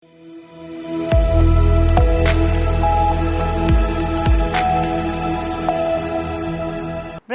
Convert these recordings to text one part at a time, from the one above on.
Break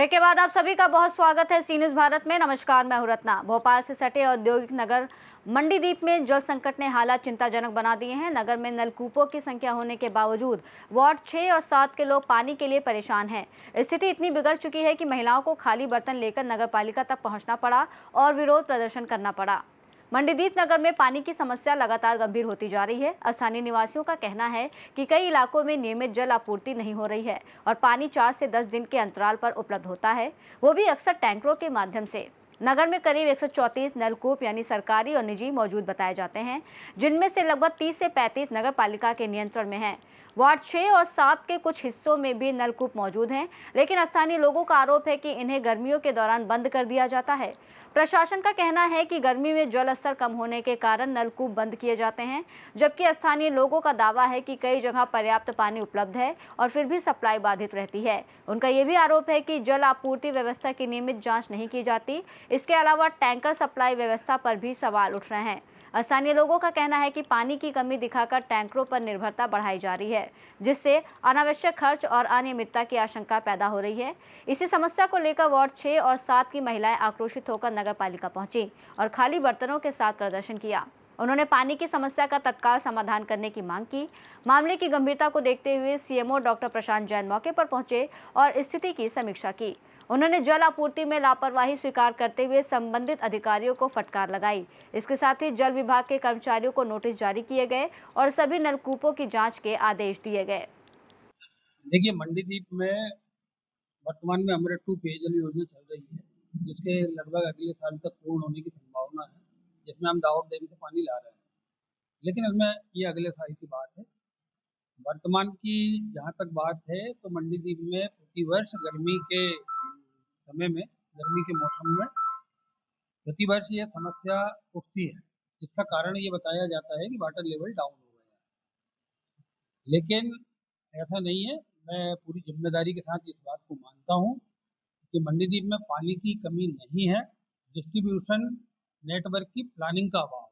के बाद आप सभी का बहुत स्वागत है सी न्यूज भारत में। नमस्कार, मैं हूं रत्ना। भोपाल से सटे औद्योगिक नगर मंडीदीप में जल संकट ने हालात चिंताजनक बना दिए हैं। नगर में नलकूपों की संख्या होने के बावजूद वार्ड 6 और 7 के लोग पानी के लिए परेशान हैं। स्थिति इतनी बिगड़ चुकी है कि महिलाओं को खाली बर्तन लेकर नगर पालिका तक पहुंचना पड़ा और विरोध प्रदर्शन करना पड़ा। मंडीदीप नगर में पानी की समस्या लगातार गंभीर होती जा रही है। स्थानीय निवासियों का कहना है कि कई इलाकों में नियमित जल आपूर्ति नहीं हो रही है और पानी 4 से 10 दिन के अंतराल पर उपलब्ध होता है, वो भी अक्सर टैंकरों के माध्यम से। नगर में करीब 134 नलकूप यानी सरकारी और निजी मौजूद बताए जाते हैं, जिनमें से लगभग 30 से 35 नगर पालिका के नियंत्रण में हैं। वार्ड 6 और 7 के कुछ हिस्सों में भी नलकूप मौजूद हैं, लेकिन स्थानीय लोगों का आरोप है कि इन्हें गर्मियों के दौरान बंद कर दिया जाता है। प्रशासन का कहना है कि गर्मी में जल स्तर कम होने के कारण नलकूप बंद किए जाते हैं, जबकि स्थानीय लोगों का दावा है कि कई जगह पर्याप्त पानी उपलब्ध है और फिर भी सप्लाई बाधित रहती है। उनका यह भी आरोप है कि जल आपूर्ति व्यवस्था की नियमित जांच नहीं की जाती। इसके अलावा टैंकर सप्लाई व्यवस्था पर भी सवाल उठ रहे हैं। स्थानीय लोगों का कहना है कि पानी की कमी दिखाकर टैंकरों पर निर्भरता बढ़ाई जा रही है, जिससे अनावश्यक खर्च और अनियमितता की आशंका पैदा हो रही है। इसी समस्या को लेकर वार्ड 6 और 7 की महिलाएं आक्रोशित होकर नगर पालिका पहुंची और खाली बर्तनों के साथ प्रदर्शन किया। उन्होंने पानी की समस्या का तत्काल समाधान करने की मांग की। मामले की गंभीरता को देखते हुए सीएमओ डॉक्टर प्रशांत जैन मौके पर पहुंचे और स्थिति की समीक्षा की। उन्होंने जल आपूर्ति में लापरवाही स्वीकार करते हुए संबंधित अधिकारियों को फटकार लगाई। इसके साथ ही जल विभाग के कर्मचारियों को नोटिस जारी किए गए और सभी नलकूपों की जांच के आदेश दिए गए। देखिए, मंडीदीप में वर्तमान में अमृत 2 पेयजल योजना चल रही है, जिसके लगभग अगले साल तक पूर्ण होने की संभावना है, जिसमें हम दाऊद डैम से पानी ला रहे हैं। लेकिन इसमें ये अगले साल की बात है। वर्तमान की जहाँ तक बात है तो मंडीदीप में प्रतिवर्ष गर्मी के समय में, गर्मी के मौसम में प्रतिवर्ष ये समस्या उठती है। इसका कारण ये बताया जाता है कि वाटर लेवल डाउन हो गया है, लेकिन ऐसा नहीं है। मैं पूरी जिम्मेदारी के साथ इस बात को मानता हूँ कि मंडीदीप में पानी की कमी नहीं है, डिस्ट्रीब्यूशन नेटवर्क की प्लानिंग का अभाव है।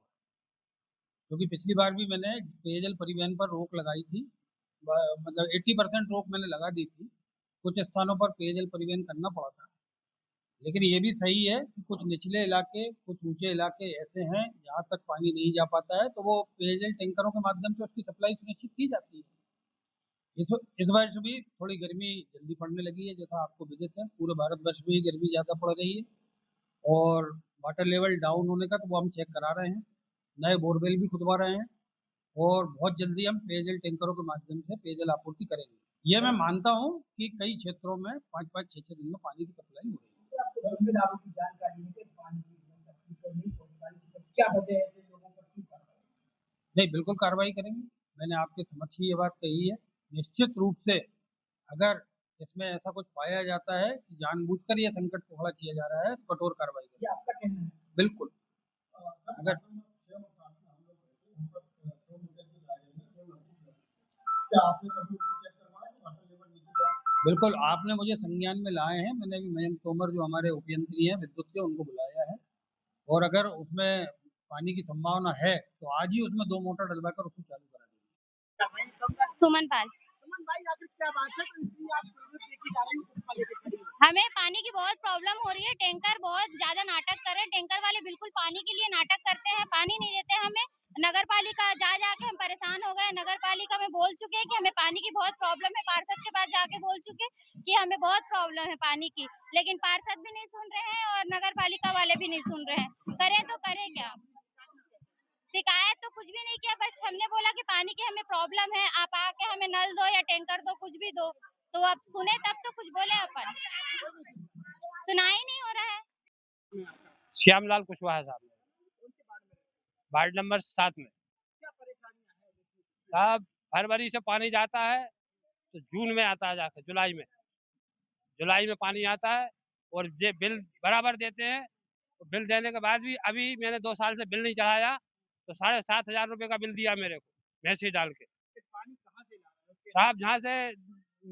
क्योंकि पिछली बार भी मैंने पेयजल परिवहन पर रोक लगाई थी, मतलब 80% रोक मैंने लगा दी थी। कुछ स्थानों पर पेयजल परिवहन करना पड़ा था, लेकिन ये भी सही है कि कुछ निचले इलाके, कुछ ऊंचे इलाके ऐसे हैं जहाँ तक पानी नहीं जा पाता है, तो वो पेयजल टैंकरों के माध्यम से उसकी सप्लाई सुनिश्चित की जाती है। इस वर्ष भी थोड़ी गर्मी जल्दी पड़ने लगी है, जैसा आपको विदित है। पूरे भारतवर्ष में ही गर्मी ज़्यादा पड़ रही है और वाटर लेवल डाउन होने का तो वो हम चेक करा रहे हैं, नए बोरवेल भी खुदवा रहे हैं और बहुत जल्दी हम पेयजल टैंकरों के माध्यम से पेयजल आपूर्ति करेंगे। ये मैं मानता हूँ कि कई क्षेत्रों में 5-5, 6-6 दिन में पानी की सप्लाई हो रही है। नहीं, बिल्कुल कार्रवाई करेंगे। मैंने आपके समक्ष ही ये बात कही है। निश्चित रूप से अगर इसमें ऐसा कुछ पाया जाता है कि जानबूझकर ये संकट को खड़ा किया जा रहा है, तो कठोर कार्रवाई करेंगे। आपका कहना है? बिल्कुल। अगर बिल्कुल, आपने मुझे संज्ञान में लाए हैं। मैंने अभी मयंक तोमर जो हमारे उपयंत्री हैं विद्युत के, उनको बुलाया है और अगर उसमें पानी की संभावना है तो आज ही उसमें 2 मोटर डलवाकर उसको चालू करा देंगे। सुमन पाल। सुमन भाई, आखिर क्या बात है? तो इसलिए आप लेके जा रहे हैं, हमें पानी की बहुत प्रॉब्लम हो रही है। टैंकर बहुत ज्यादा नाटक कर रहे हैं। टैंकर वाले बिल्कुल पानी के लिए नाटक करते हैं, पानी नहीं देते हमें। नगर पालिका जा जाके हम परेशान हो गए। नगर पालिका में बोल चुके हैं कि हमें पानी की बहुत प्रॉब्लम है। पार्षद के पास जाके बोल चुके कि हमें बहुत प्रॉब्लम है पानी की, लेकिन पार्षद भी नहीं सुन रहे हैं और नगर पालिका वाले भी नहीं सुन रहे हैं। करे तो करे क्या? शिकायत तो कुछ भी नहीं किया, बस हमने बोला कि पानी की हमें प्रॉब्लम है, आप आके हमें नल दो या टैंकर दो, कुछ भी दो। तो अब सुने तब तो कुछ बोले, अपन सुना ही नहीं हो रहा है। श्यामलाल कुशवाहा साहब, वार्ड नंबर 7 में। साहब, फरवरी से पानी जाता है तो जून में आता है, जाकर जुलाई में पानी आता है और ये बिल बराबर देते हैं। तो बिल देने के बाद भी अभी मैंने 2 साल से बिल नहीं चढ़ाया, तो 7,500 रुपए का बिल दिया मेरे को मैसेज डाल के। साहब, जहाँ से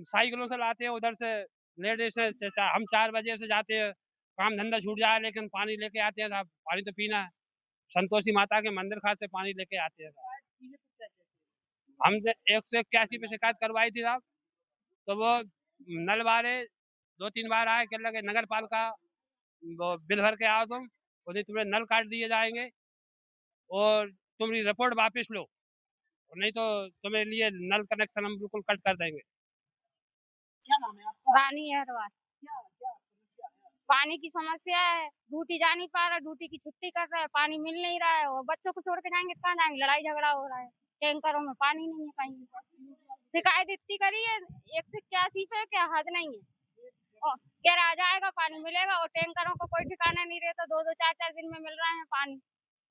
साइकिलों से लाते हैं, उधर से लेडीज से, हम 4 बजे से जाते हैं, काम धंधा छूट जाए लेकिन पानी लेके आते हैं साहब। पानी तो पीना है। संतोषी माता के मंदिर खास से पानी लेके आते हैं। कीजिए तो क्या कहते हमने 181 पे शिकायत करवाई थी साहब, तो वो नल वाले 2-3 बार आए, कहने लगे नगर पालिका वो बिल भर के आओ तुम, नहीं तुम्हें नल काट दिए जाएंगे और तुम्हारी रिपोर्ट वापस लो, और नहीं तो तुम्हें लिए नल कनेक्शन हम बिल्कुल कट कर देंगे। क्या नाम है आपका? पानी है हर बार क्या क्या समस्या है? पानी की समस्या है, ड्यूटी जा नहीं पा रहा, ड्यूटी की छुट्टी कर रहा है, पानी मिल नहीं रहा है और बच्चों को छोड़ के जाएंगे कहाँ जाएंगे, लड़ाई झगड़ा हो रहा है, टैंकरों में पानी नहीं है कहीं। शिकायत इतनी करी है 181 पे, क्या हद नहीं है। और कह रहा आ जाएगा पानी मिलेगा और टैंकरों को कोई ठिकाना नहीं रहता, 2-2 4-4 दिन में मिल रहे हैं पानी।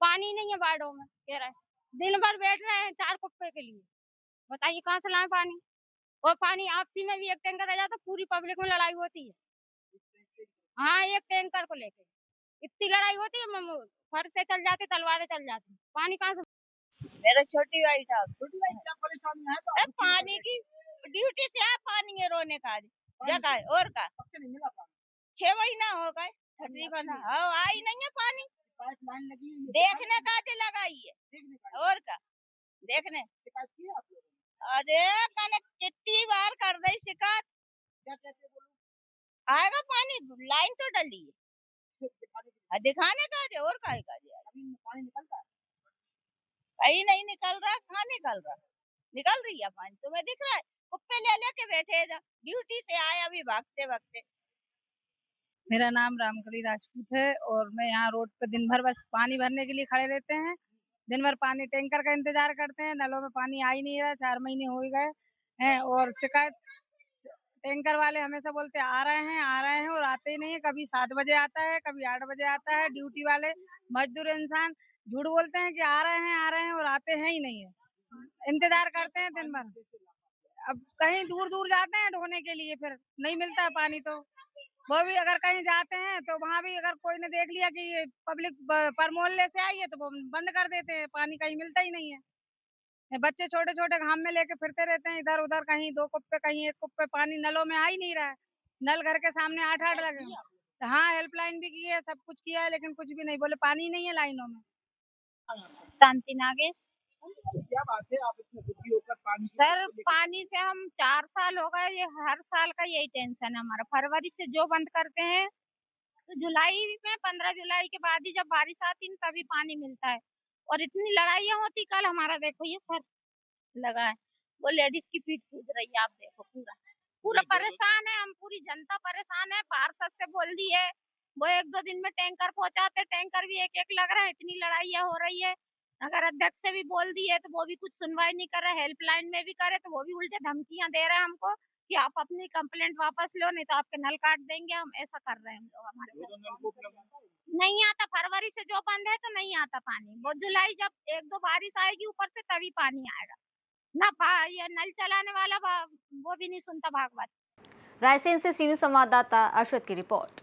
पानी नहीं है वार्डों में, कह रहा है दिन भर बैठ रहे हैं 4 कुप्पे के लिए, बताइए कहाँ से लाएं पानी। और पानी आपसी में भी एक टैंकर रह जाता, पूरी पब्लिक में लड़ाई होती है। हाँ, एक टैंकर को लेके इतनी लड़ाई होती है, फर्श से चल जाती, तलवारें चल जाती, पानी कहाँ से। मेरा छोटी भाई था। छोटी भाई क्या परेशानी है? तो ए, आप पानी की ड्यूटी से आया, पानी है रोने का आज जगह है और का कब से नहीं मिला पानी? 6 महीना हो गए तकरीबन। हाँ, आई नहीं है पानी, पाइप लाइन लगी हुई है, देखने का आज लगाई है देखने का और का देखने। शिकायत की है आप लोगों ने? अरे मैंने कितनी बार कर रही शिकायत, क्या कहते हैं बोलो? आएगा पानी, लाइन तो डली है, सिर्फ दिखाने के दिखाने का आज और का लिए अभी पानी निकलता है। कहीं नहीं निकल रहा, कहाँ निकल रहा, निकल रही है पानी, तुम्हें दिख रहा है, कुप्पे ले लेके बैठे जा, ड्यूटी से आए अभी भागते भागते। मेरा नाम रामकली राजपूत है और मैं यहाँ रोड पे दिन भर बस पानी भरने के लिए खड़े रहते हैं। दिन भर पानी टैंकर का इंतजार करते हैं, नलों में पानी आ ही नहीं रहा, 4 महीने हो ही गए हैं और शिकायत टैंकर वाले हमेशा बोलते आ रहे हैं और आते ही नहीं है। कभी 7 बजे आता है, कभी 8 बजे आता है। ड्यूटी वाले मजदूर इंसान झूठ बोलते हैं कि आ रहे हैं और आते हैं ही नहीं है। इंतजार करते हैं दिन भर। अब कहीं दूर दूर जाते हैं ढोने के लिए, फिर नहीं मिलता है पानी, तो वो भी अगर कहीं जाते हैं तो वहां भी अगर कोई ने देख लिया कि ये पब्लिक पर मोहल्ले से आई है तो वो बंद कर देते हैं, पानी कहीं मिलता ही नहीं है। ये बच्चे छोटे छोटे घाम में लेके फिरते रहते हैं इधर उधर, कहीं 2 कुप्पे कहीं 1 कुप्पे, पानी नलों में आ ही नहीं रहा है। नल घर के सामने 8-8 लगे हैं। हाँ, हेल्पलाइन भी की है, सब कुछ किया है, लेकिन कुछ भी नहीं, बोले पानी नहीं है लाइनों में। शांति नागेश। क्या बात है, आप इतने दुखी होकर पानी की सर लेके- पानी से हम 4 साल हो गए, ये हर साल का यही टेंशन है हमारा। फरवरी से जो बंद करते हैं तो जुलाई में 15 जुलाई के बाद ही जब बारिश आती है तभी पानी मिलता है। और इतनी लड़ाइयाँ होती, कल हमारा देखो ये सर लगा है, वो लेडीज की पीठ सूज रही है, आप देखो पूरा पूरा परेशान है हम, पूरी जनता परेशान है। पार्षद से बोल दिए, वो 1-2 दिन में टैंकर पहुंचाते, टैंकर भी एक लग रहा है, इतनी लड़ाइयाँ हो रही है। अगर अध्यक्ष से भी बोल दिए तो वो भी कुछ सुनवाई नहीं कर रहे, हेल्पलाइन में भी करे तो वो भी उल्टे धमकियां दे रहे हैं हमको कि आप अपनी कंप्लेंट वापस लो, नहीं तो आपके नल काट देंगे हम, ऐसा कर रहे हैं हम लोग हमारे साथ। नहीं आता, फरवरी से जो बंद है तो नहीं आता पानी, वो जुलाई जब 1-2 बारिश आएगी ऊपर से तभी पानी आएगा ना। ये नल चलाने वाला वो भी नहीं सुनता भागवत। रायसेन से सीनियर संवाददाता अश्वत की रिपोर्ट।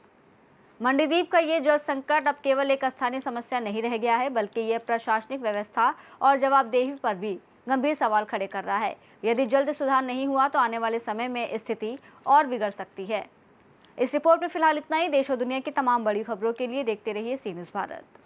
मंडीदीप का ये जल संकट अब केवल एक स्थानीय समस्या नहीं रह गया है, बल्कि ये प्रशासनिक व्यवस्था और जवाबदेही पर भी गंभीर सवाल खड़े कर रहा है। यदि जल्द सुधार नहीं हुआ तो आने वाले समय में स्थिति और बिगड़ सकती है। इस रिपोर्ट में फिलहाल इतना ही। देश और दुनिया की तमाम बड़ी खबरों के लिए देखते रहिए सी न्यूज़ भारत।